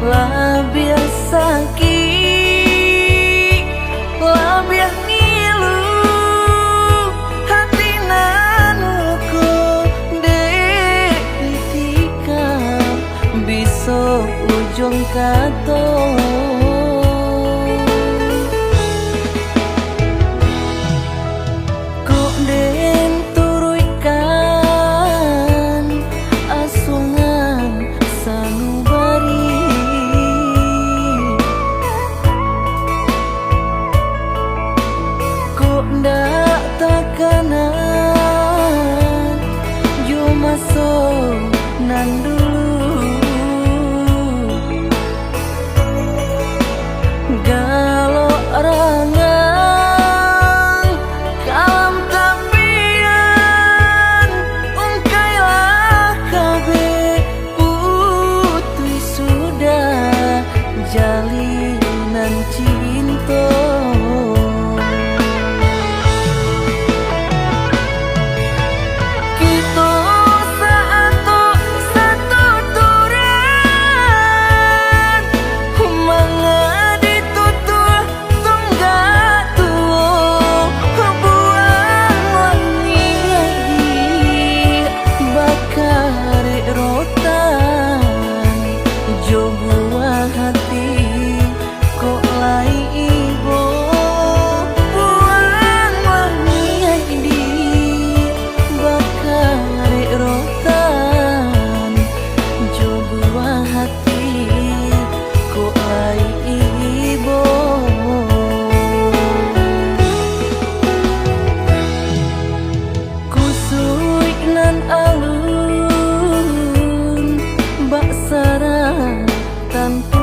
lah biasa ki lah biar ngilu hati nanuku dek ditikam bisa ujung kato kok den turuikan asungan sanubari kok ndak takanan yo masuk nan dulu galau rangang kalam tapian ungkailah kabe putri sudah jalinan cinta kita satu satu turan manga ditutur tunggak tuh buang wangi bakar rotan jo buah hati kok lai ibu buang wangi bakar rotan jo buah hati kok lai ibu kusui nan alun bak sarang tanpa